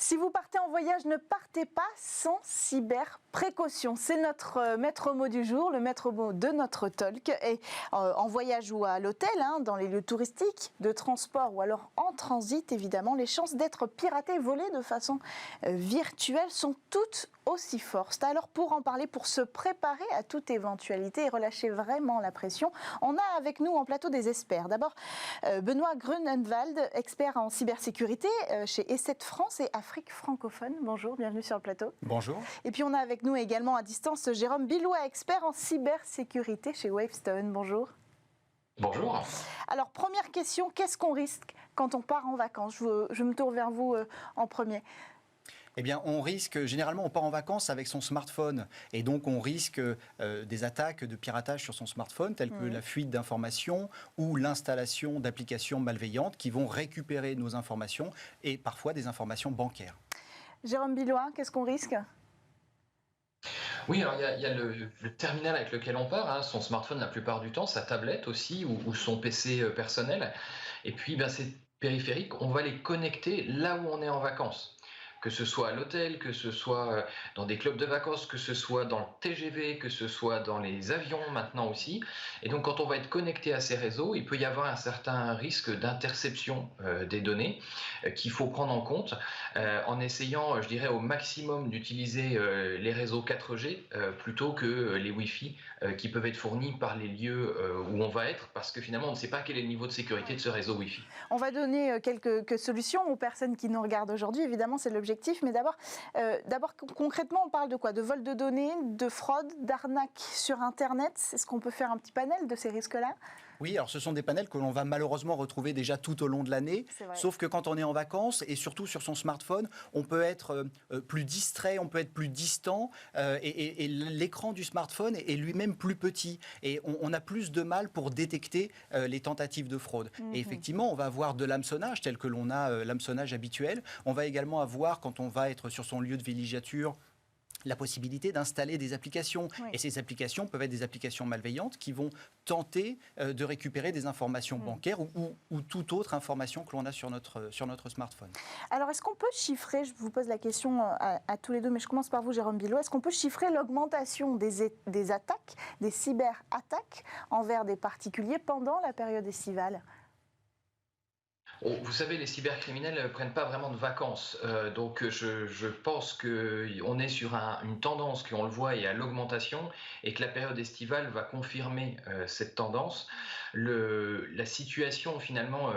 Si vous partez en voyage, ne partez pas sans cyberprécaution. C'est notre maître mot du jour, le maître mot de notre talk. Et en voyage ou à l'hôtel, dans les lieux touristiques, de transport ou alors en transit, évidemment, les chances d'être piraté, volé de façon virtuelle sont toutes aussi fortes. Alors pour en parler, pour se préparer à toute éventualité et relâcher vraiment la pression, on a avec nous en plateau des experts. D'abord, Benoît Grunenwald, expert en cybersécurité chez E7 France et Afrique francophone. Bonjour, bienvenue sur le plateau. Bonjour. Et puis on a avec nous également à distance Jérôme Billois, expert en cybersécurité chez Wavestone. Bonjour. Bonjour. Alors première question, qu'est-ce qu'on risque quand on part en vacances? Je me tourne vers vous en premier. Eh bien, généralement, on part en vacances avec son smartphone. Et donc, on risque des attaques de piratage sur son smartphone, telles que la fuite d'informations ou l'installation d'applications malveillantes qui vont récupérer nos informations et parfois des informations bancaires. Jérôme Billois, qu'est-ce qu'on risque ? Oui, alors il y a le terminal avec lequel on part, son smartphone la plupart du temps, sa tablette aussi, ou son PC personnel. Et puis, ces périphériques, on va les connecter là où on est en vacances. Que ce soit à l'hôtel, que ce soit dans des clubs de vacances, que ce soit dans le TGV, que ce soit dans les avions maintenant aussi. Et donc quand on va être connecté à ces réseaux, il peut y avoir un certain risque d'interception des données qu'il faut prendre en compte en essayant, je dirais, au maximum d'utiliser les réseaux 4G plutôt que les Wi-Fi qui peuvent être fournis par les lieux où on va être, parce que finalement on ne sait pas quel est le niveau de sécurité de ce réseau Wi-Fi. On va donner quelques solutions aux personnes qui nous regardent aujourd'hui. Évidemment, c'est l'objectif. Mais d'abord, concrètement, on parle de quoi? De vol de données, de fraude, d'arnaque sur Internet? Est-ce qu'on peut faire un petit panel de ces risques-là? Oui, alors ce sont des panels que l'on va malheureusement retrouver déjà tout au long de l'année. Sauf que quand on est en vacances, et surtout sur son smartphone, on peut être plus distrait, on peut être plus distant, et l'écran du smartphone est lui-même plus petit. Et on a plus de mal pour détecter les tentatives de fraude. Et effectivement, on va avoir de l'hameçonnage, tel que l'on a l'hameçonnage habituel. On va également avoir, quand on va être sur son lieu de villégiature, la possibilité d'installer des applications. Oui. Et ces applications peuvent être des applications malveillantes qui vont tenter de récupérer des informations bancaires ou toute autre information que l'on a sur notre smartphone. Alors, est-ce qu'on peut chiffrer, je vous pose la question à tous les deux, mais je commence par vous, Jérôme Billois, est-ce qu'on peut chiffrer l'augmentation des attaques, des cyberattaques envers des particuliers pendant la période estivale ? Vous savez, les cybercriminels ne prennent pas vraiment de vacances, donc je pense qu'on est sur une tendance qu'on le voit est à l'augmentation et que la période estivale va confirmer cette tendance. La situation finalement,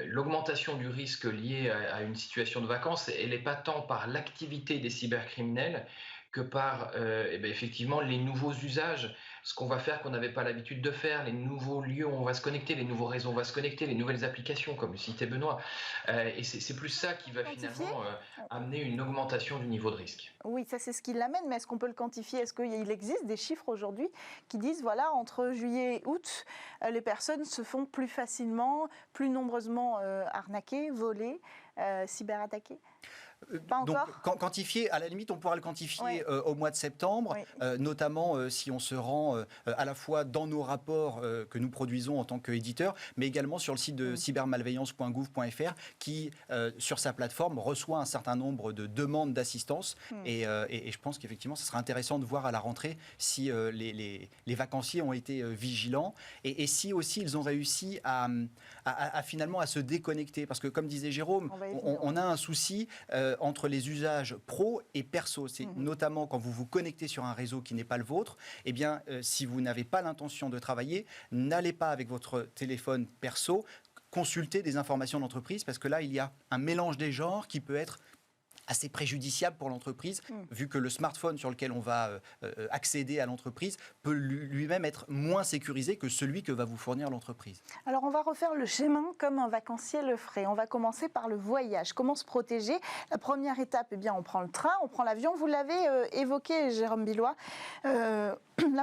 l'augmentation du risque lié à une situation de vacances, elle n'est pas tant par l'activité des cybercriminels que par effectivement les nouveaux usages, ce qu'on va faire qu'on n'avait pas l'habitude de faire, les nouveaux lieux où on va se connecter, les nouveaux réseaux où on va se connecter, les nouvelles applications, comme le citait Benoît. Et c'est plus ça qui va finalement amener une augmentation du niveau de risque. Oui, ça c'est ce qui l'amène, mais est-ce qu'on peut le quantifier? Est-ce qu'il existe des chiffres aujourd'hui qui disent, voilà, entre juillet et août, les personnes se font plus facilement, plus nombreusement arnaquer, voler, cyberattaquer? Pas encore. Donc, quantifier, à la limite, on pourra le quantifier au mois de septembre, notamment si on se rend à la fois dans nos rapports que nous produisons en tant qu'éditeur, mais également sur le site de cybermalveillance.gouv.fr qui, sur sa plateforme, reçoit un certain nombre de demandes d'assistance. Et je pense qu'effectivement, ce sera intéressant de voir à la rentrée si les vacanciers ont été vigilants et si aussi ils ont réussi à finalement à se déconnecter. Parce que, comme disait Jérôme, on a un souci entre les usages pro et perso. C'est notamment quand vous vous connectez sur un réseau qui n'est pas le vôtre, eh bien, si vous n'avez pas l'intention de travailler, n'allez pas avec votre téléphone perso consulter des informations d'entreprise, parce que là, il y a un mélange des genres qui peut être assez préjudiciable pour l'entreprise, vu que le smartphone sur lequel on va accéder à l'entreprise peut lui-même être moins sécurisé que celui que va vous fournir l'entreprise. Alors on va refaire le schéma comme un vacancier le ferait. On va commencer par le voyage. Comment se protéger? La première étape, eh bien, on prend le train, on prend l'avion. Vous l'avez évoqué, Jérôme Billois. La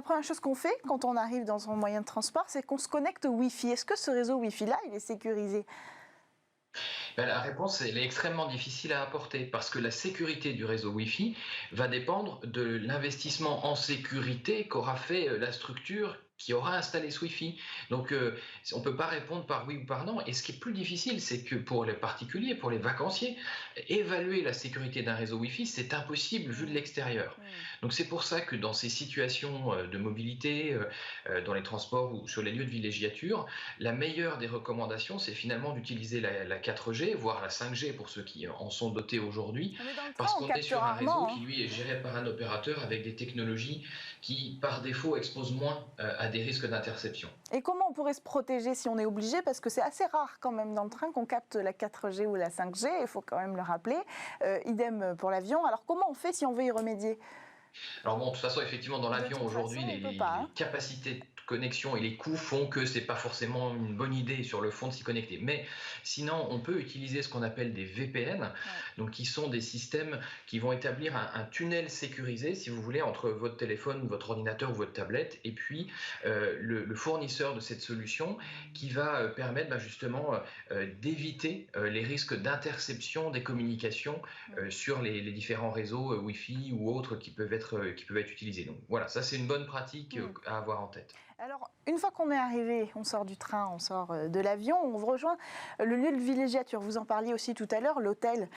première chose qu'on fait quand on arrive dans un moyen de transport, c'est qu'on se connecte au Wi-Fi. Est-ce que ce réseau Wi-Fi-là, il est sécurisé? La réponse, elle est extrêmement difficile à apporter parce que la sécurité du réseau Wi-Fi va dépendre de l'investissement en sécurité qu'aura fait la structure qui aura installé ce Wi-Fi. Donc, on ne peut pas répondre par oui ou par non. Et ce qui est plus difficile, c'est que pour les particuliers, pour les vacanciers, évaluer la sécurité d'un réseau Wi-Fi, c'est impossible vu de l'extérieur. Donc, c'est pour ça que dans ces situations de mobilité, dans les transports ou sur les lieux de villégiature, la meilleure des recommandations, c'est finalement d'utiliser la 4G, voire la 5G pour ceux qui en sont dotés aujourd'hui, parce qu'on est sur un réseau qui, lui, est géré par un opérateur avec des technologies qui, par défaut, exposent moins à des risques d'interception. Et comment on pourrait se protéger si on est obligé? Parce que c'est assez rare quand même dans le train qu'on capte la 4G ou la 5G, il faut quand même le rappeler. Idem pour l'avion. Alors comment on fait si on veut y remédier? Alors bon, de toute façon, effectivement, dans l'avion aujourd'hui, les capacités de connexion et les coûts font que c'est pas forcément une bonne idée sur le fond de s'y connecter. Mais sinon, on peut utiliser ce qu'on appelle des VPN, donc qui sont des systèmes qui vont établir un tunnel sécurisé, si vous voulez, entre votre téléphone, votre ordinateur ou votre tablette, et puis le fournisseur de cette solution qui va permettre justement d'éviter les risques d'interception des communications sur les différents réseaux Wi-Fi ou autres qui peuvent être utilisés. Donc voilà, ça c'est une bonne pratique à avoir en tête. Alors, une fois qu'on est arrivé, on sort du train, on sort de l'avion, on rejoint le lieu de villégiature. Vous en parliez aussi tout à l'heure, l'hôtel,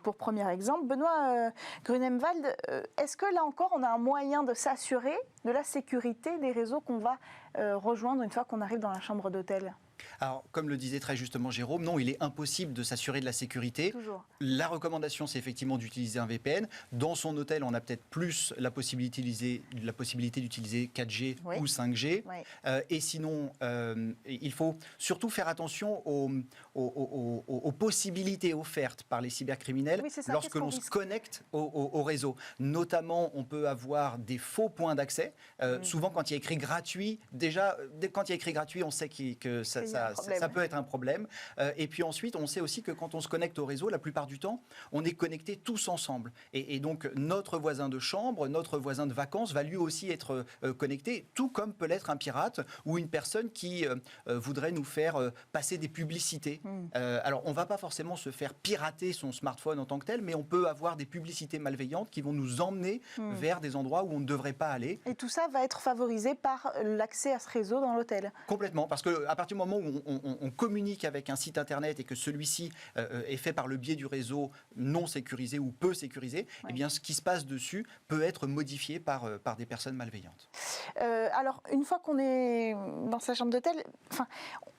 pour premier exemple. Benoît Grunemwald, est-ce que là encore, on a un moyen de s'assurer de la sécurité des réseaux qu'on va rejoindre une fois qu'on arrive dans la chambre d'hôtel ? Alors, comme le disait très justement Jérôme, non, il est impossible de s'assurer de la sécurité. Toujours. La recommandation, c'est effectivement d'utiliser un VPN. Dans son hôtel, on a peut-être plus la possibilité d'utiliser 4G ou 5G. Oui. Et sinon, il faut surtout faire attention aux possibilités offertes par les cybercriminels lorsque l'on se connecte au réseau. Notamment, on peut avoir des faux points d'accès. Souvent, quand il y a écrit gratuit, déjà, quand il y a écrit gratuit, on sait que ça peut être un problème. Et puis ensuite, on sait aussi que quand on se connecte au réseau, la plupart du temps, on est connectés tous ensemble. Et donc, notre voisin de chambre, notre voisin de vacances va lui aussi être connecté, tout comme peut l'être un pirate ou une personne qui voudrait nous faire passer des publicités. Alors, on ne va pas forcément se faire pirater son smartphone en tant que tel, mais on peut avoir des publicités malveillantes qui vont nous emmener vers des endroits où on ne devrait pas aller. Et tout ça va être favorisé par l'accès à ce réseau dans l'hôtel? Complètement, parce qu'à partir du moment où on communique avec un site internet et que celui-ci est fait par le biais du réseau non sécurisé ou peu sécurisé, eh bien, ce qui se passe dessus peut être modifié par des personnes malveillantes. Alors, une fois qu'on est dans sa chambre d'hôtel,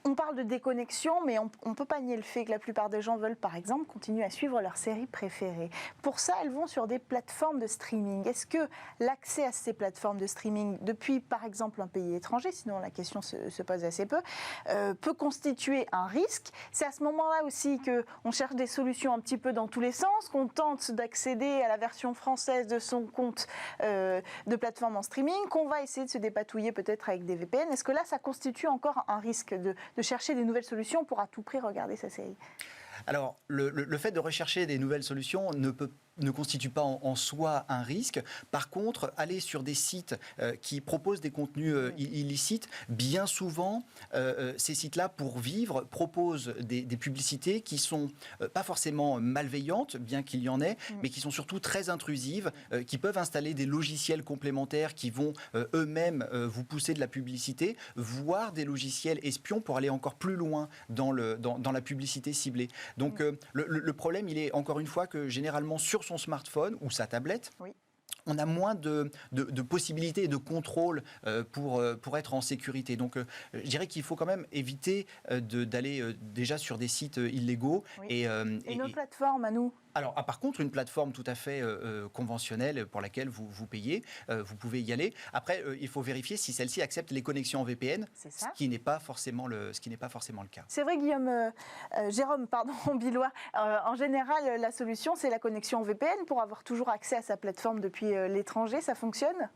on parle de déconnexion, mais on ne peut pas nier le fait que la plupart des gens veulent, par exemple, continuer à suivre leurs séries préférées. Pour ça, elles vont sur des plateformes de streaming. Est-ce que l'accès à ces plateformes de streaming, depuis, par exemple, un pays étranger, sinon la question se pose assez peu, peut constituer un risque? C'est à ce moment-là aussi qu'on cherche des solutions un petit peu dans tous les sens, qu'on tente d'accéder à la version française de son compte de plateforme en streaming, qu'on va essayer de se dépatouiller peut-être avec des VPN. Est-ce que là, ça constitue encore un risque de chercher des nouvelles solutions pour à tout prix regarder sa série? Alors, le fait de rechercher des nouvelles solutions ne constitue pas en soi un risque. Par contre, aller sur des sites qui proposent des contenus illicites, bien souvent, ces sites-là, pour vivre, proposent des publicités qui sont pas forcément malveillantes, bien qu'il y en ait, mais qui sont surtout très intrusives, qui peuvent installer des logiciels complémentaires qui vont eux-mêmes vous pousser de la publicité, voire des logiciels espions pour aller encore plus loin dans la publicité ciblée. Donc, le problème, il est encore une fois que généralement sur son smartphone ou sa tablette, on a moins de possibilités et de contrôle pour être en sécurité. Donc, je dirais qu'il faut quand même éviter d'aller déjà sur des sites illégaux. Et nos plateformes à nous? Alors, par contre, une plateforme tout à fait conventionnelle pour laquelle vous payez, vous pouvez y aller. Après, il faut vérifier si celle-ci accepte les connexions en VPN, ce qui n'est pas forcément le cas. C'est vrai, Jérôme Billois, en général, la solution, c'est la connexion en VPN pour avoir toujours accès à sa plateforme depuis l'étranger. Ça fonctionne ?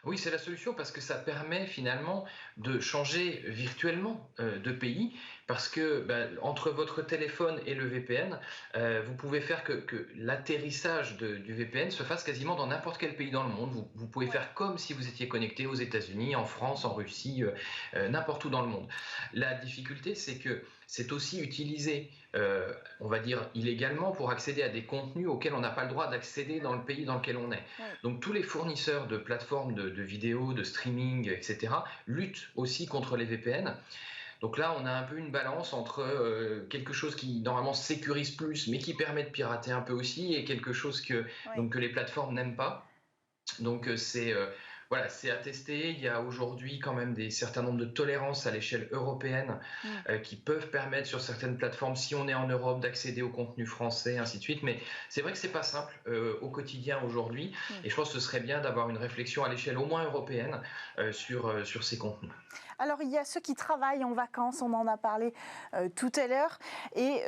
Oui, c'est la solution parce que ça permet finalement de changer virtuellement de pays parce que entre votre téléphone et le VPN, vous pouvez faire que l'atterrissage du VPN se fasse quasiment dans n'importe quel pays dans le monde. Vous pouvez faire comme si vous étiez connecté aux États-Unis, en France, en Russie, n'importe où dans le monde. La difficulté, c'est que c'est aussi utilisé, on va dire, illégalement pour accéder à des contenus auxquels on n'a pas le droit d'accéder dans le pays dans lequel on est. Donc tous les fournisseurs de plateformes de de vidéos, de streaming, etc., luttent aussi contre les VPN. Donc là, on a un peu une balance entre quelque chose qui normalement sécurise plus, mais qui permet de pirater un peu aussi, et quelque chose que les plateformes n'aiment pas. Donc voilà, c'est à tester. Il y a aujourd'hui quand même des certains nombres de tolérances à l'échelle européenne qui peuvent permettre sur certaines plateformes, si on est en Europe, d'accéder au contenu français, ainsi de suite. Mais c'est vrai que c'est pas simple au quotidien aujourd'hui. Et je pense que ce serait bien d'avoir une réflexion à l'échelle au moins européenne sur ces contenus. Alors, il y a ceux qui travaillent en vacances, on en a parlé tout à l'heure, et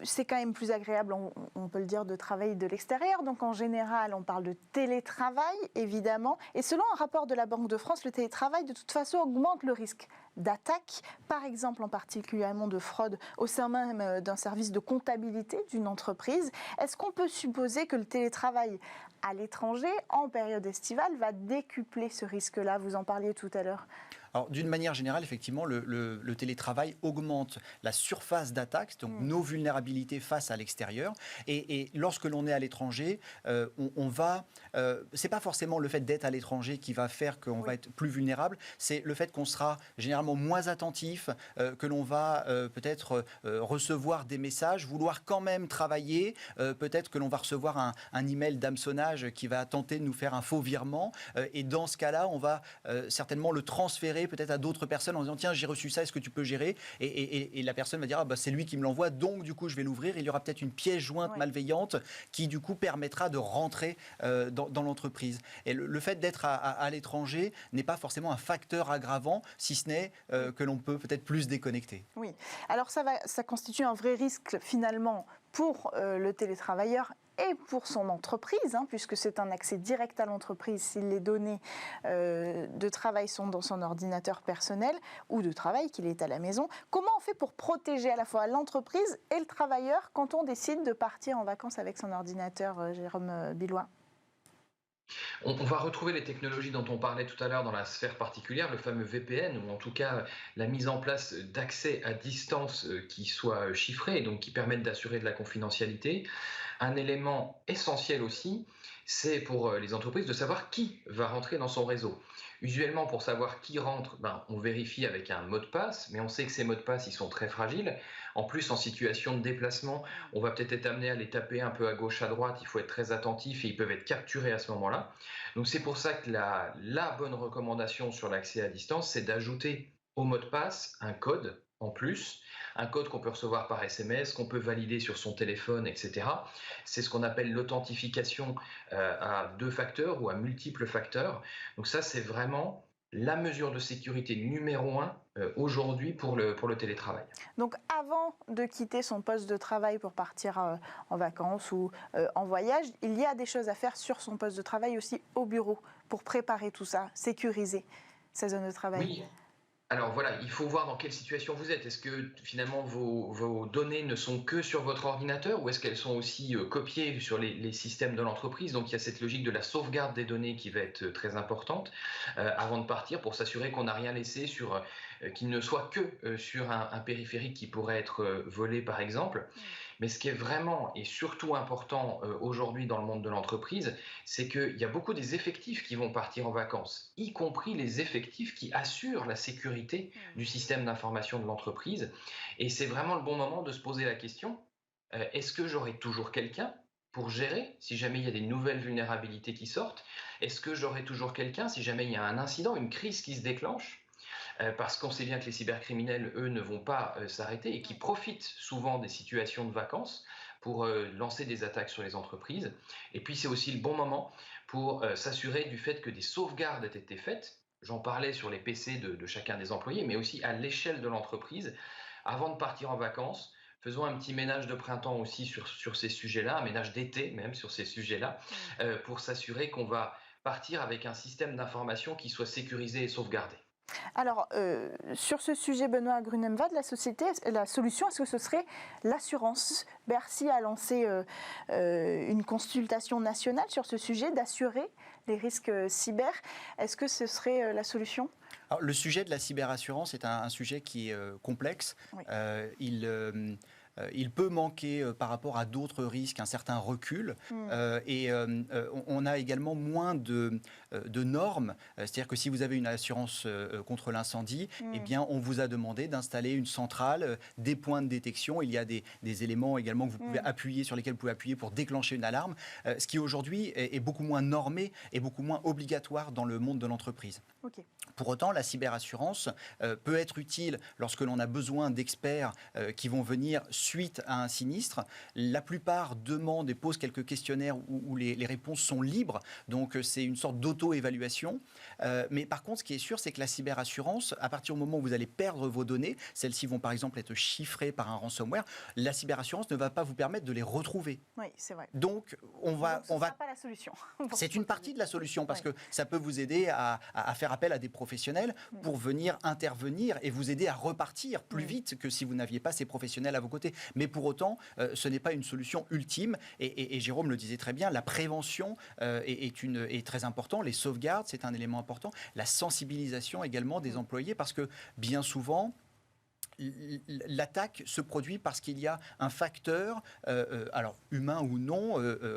c'est quand même plus agréable, on peut le dire, de travailler de l'extérieur. Donc, en général, on parle de télétravail, évidemment. Et selon un rapport de la Banque de France, le télétravail, de toute façon, augmente le risque d'attaque, par exemple, en particulièrement de fraude, au sein même d'un service de comptabilité d'une entreprise. Est-ce qu'on peut supposer que le télétravail à l'étranger, en période estivale, va décupler ce risque-là? Vous en parliez tout à l'heure. Alors, d'une manière générale, effectivement, le télétravail augmente la surface d'attaque, donc nos vulnérabilités face à l'extérieur. Et lorsque l'on est à l'étranger, on va... c'est pas forcément le fait d'être à l'étranger qui va faire qu'on va être plus vulnérable, c'est le fait qu'on sera généralement moins attentif, que l'on va peut-être recevoir des messages, vouloir quand même travailler, peut-être que l'on va recevoir un email d'hameçonnage qui va tenter de nous faire un faux virement. Et dans ce cas-là, on va certainement le transférer peut-être à d'autres personnes en disant tiens, j'ai reçu ça, est-ce que tu peux gérer, et la personne va dire c'est lui qui me l'envoie, donc du coup je vais l'ouvrir. Il y aura peut-être une pièce jointe malveillante qui du coup permettra de rentrer dans l'entreprise. Et le fait d'être à l'étranger n'est pas forcément un facteur aggravant, si ce n'est que l'on peut peut-être plus déconnecter. Oui, alors ça constitue un vrai risque finalement pour le télétravailleur et pour son entreprise, puisque c'est un accès direct à l'entreprise si les données de travail sont dans son ordinateur personnel ou de travail qu'il est à la maison. Comment on fait pour protéger à la fois l'entreprise et le travailleur quand on décide de partir en vacances avec son ordinateur, Jérôme Billois? On va retrouver les technologies dont on parlait tout à l'heure dans la sphère particulière, le fameux VPN, ou en tout cas la mise en place d'accès à distance qui soit chiffré, et donc qui permettent d'assurer de la confidentialité. Un élément essentiel aussi, c'est pour les entreprises de savoir qui va rentrer dans son réseau. Usuellement, pour savoir qui rentre, on vérifie avec un mot de passe, mais on sait que ces mots de passe, ils sont très fragiles. En plus, en situation de déplacement, on va peut-être être amené à les taper un peu à gauche, à droite. Il faut être très attentif et ils peuvent être capturés à ce moment-là. Donc, c'est pour ça que la bonne recommandation sur l'accès à distance, c'est d'ajouter au mot de passe un code en plus, un code qu'on peut recevoir par SMS, qu'on peut valider sur son téléphone, etc. C'est ce qu'on appelle l'authentification à 2 facteurs ou à multiples facteurs. Donc ça, c'est vraiment la mesure de sécurité numéro 1 aujourd'hui pour le télétravail. Donc avant de quitter son poste de travail pour partir en vacances ou en voyage, il y a des choses à faire sur son poste de travail aussi au bureau pour préparer tout ça, sécuriser sa zone de travail. Oui. Alors voilà, il faut voir dans quelle situation vous êtes. Est-ce que finalement vos données ne sont que sur votre ordinateur ou est-ce qu'elles sont aussi copiées sur les systèmes de l'entreprise? Donc il y a cette logique de la sauvegarde des données qui va être très importante avant de partir pour s'assurer qu'on n'a rien laissé qu'il ne soit que sur un périphérique qui pourrait être volé par exemple. Mais ce qui est vraiment et surtout important aujourd'hui dans le monde de l'entreprise, c'est qu'il y a beaucoup des effectifs qui vont partir en vacances, y compris les effectifs qui assurent la sécurité du système d'information de l'entreprise. Et c'est vraiment le bon moment de se poser la question, est-ce que j'aurai toujours quelqu'un pour gérer si jamais il y a des nouvelles vulnérabilités qui sortent? Est-ce que j'aurai toujours quelqu'un si jamais il y a un incident, une crise qui se déclenche? Parce qu'on sait bien que les cybercriminels, eux, ne vont pas s'arrêter et qui profitent souvent des situations de vacances pour lancer des attaques sur les entreprises. Et puis, c'est aussi le bon moment pour s'assurer du fait que des sauvegardes aient été faites. J'en parlais sur les PC de chacun des employés, mais aussi à l'échelle de l'entreprise. Avant de partir en vacances, faisons un petit ménage de printemps aussi sur ces sujets-là, un ménage d'été même sur ces sujets-là, pour s'assurer qu'on va partir avec un système d'information qui soit sécurisé et sauvegardé. Alors, sur ce sujet, Benoît Grunemwald, la solution, est-ce que ce serait l'assurance? Bercy a lancé une consultation nationale sur ce sujet, d'assurer les risques cyber. Est-ce que ce serait la solution? Alors, le sujet de la cyberassurance est un sujet qui est complexe. Oui. il peut manquer par rapport à d'autres risques un certain recul on a également moins de normes. C'est-à-dire que si vous avez une assurance contre l'incendie, eh bien, on vous a demandé d'installer une centrale, des points de détection. Il y a des éléments également que vous pouvez appuyer, sur lesquels vous pouvez appuyer pour déclencher une alarme, ce qui aujourd'hui est beaucoup moins normé et beaucoup moins obligatoire dans le monde de l'entreprise. Okay. Pour autant, la cyberassurance peut être utile lorsque l'on a besoin d'experts qui vont venir suite à un sinistre. La plupart demandent et posent quelques questionnaires où les réponses sont libres, donc c'est une sorte d'auto-évaluation. Mais par contre, ce qui est sûr, c'est que la cyberassurance, à partir du moment où vous allez perdre vos données, celles-ci vont par exemple être chiffrées par un ransomware, la cyberassurance ne va pas vous permettre de les retrouver. Oui, c'est vrai. Donc, ce sera pas la solution. C'est une partie de la solution parce que ça peut vous aider à faire appel à des professionnels pour venir intervenir et vous aider à repartir plus vite que si vous n'aviez pas ces professionnels à vos côtés. Mais pour autant, ce n'est pas une solution ultime. Et Jérôme le disait très bien, la prévention est très importante. Les sauvegardes, c'est un élément important. La sensibilisation également des employés parce que bien souvent, l'attaque se produit parce qu'il y a un facteur, alors humain ou non,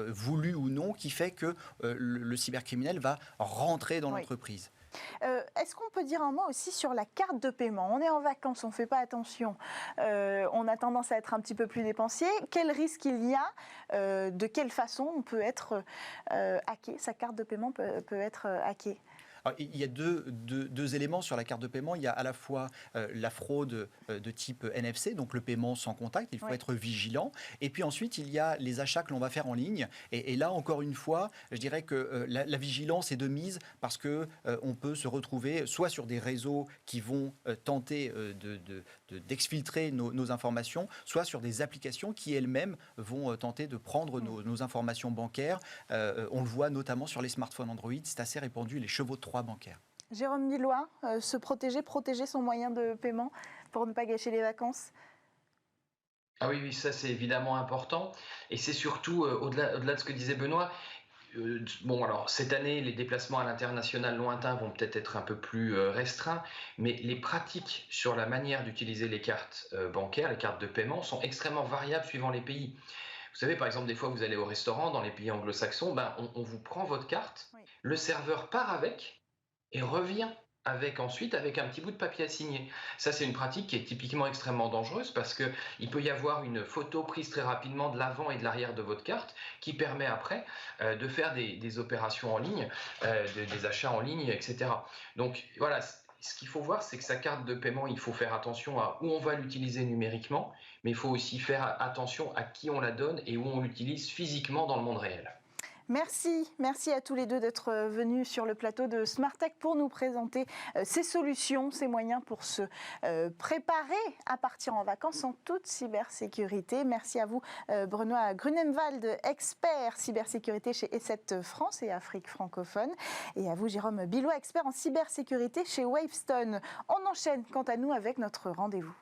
voulu ou non, qui fait que le cybercriminel va rentrer dans l'entreprise. Est-ce qu'on peut dire un mot aussi sur la carte de paiement? On est en vacances, on ne fait pas attention, on a tendance à être un petit peu plus dépensier. Quel risque il y a? De quelle façon on peut être hacké? Sa carte de paiement peut être hackée? Alors, il y a deux éléments sur la carte de paiement. Il y a à la fois la fraude de type NFC, donc le paiement sans contact, il faut être vigilant. Et puis ensuite, il y a les achats que l'on va faire en ligne. Et là, encore une fois, je dirais que la vigilance est de mise parce qu'on peut se retrouver soit sur des réseaux qui vont tenter d'exfiltrer nos informations, soit sur des applications qui elles-mêmes vont tenter de prendre nos informations bancaires. On le voit notamment sur les smartphones Android, c'est assez répandu, les chevaux de Troie bancaires. Jérôme Billois, se protéger son moyen de paiement pour ne pas gâcher les vacances? Ah oui, ça c'est évidemment important. Et c'est surtout, au-delà de ce que disait Benoît, bon, alors cette année, les déplacements à l'international lointain vont peut-être être un peu plus restreints, mais les pratiques sur la manière d'utiliser les cartes bancaires, les cartes de paiement, sont extrêmement variables suivant les pays. Vous savez, par exemple, des fois, vous allez au restaurant dans les pays anglo-saxons, on vous prend votre carte, le serveur part avec et revient ensuite avec un petit bout de papier à signer. Ça, c'est une pratique qui est typiquement extrêmement dangereuse parce qu'il peut y avoir une photo prise très rapidement de l'avant et de l'arrière de votre carte qui permet après de faire des opérations en ligne, des achats en ligne, etc. Donc voilà, ce qu'il faut voir, c'est que sa carte de paiement, il faut faire attention à où on va l'utiliser numériquement, mais il faut aussi faire attention à qui on la donne et où on l'utilise physiquement dans le monde réel. Merci à tous les deux d'être venus sur le plateau de Smart Tech pour nous présenter ces solutions, ces moyens pour se préparer à partir en vacances en toute cybersécurité. Merci à vous Benoît Grunemwald, expert cybersécurité chez E7 France et Afrique francophone, et à vous Jérôme Billois, expert en cybersécurité chez Wavestone. On enchaîne quant à nous avec notre rendez-vous.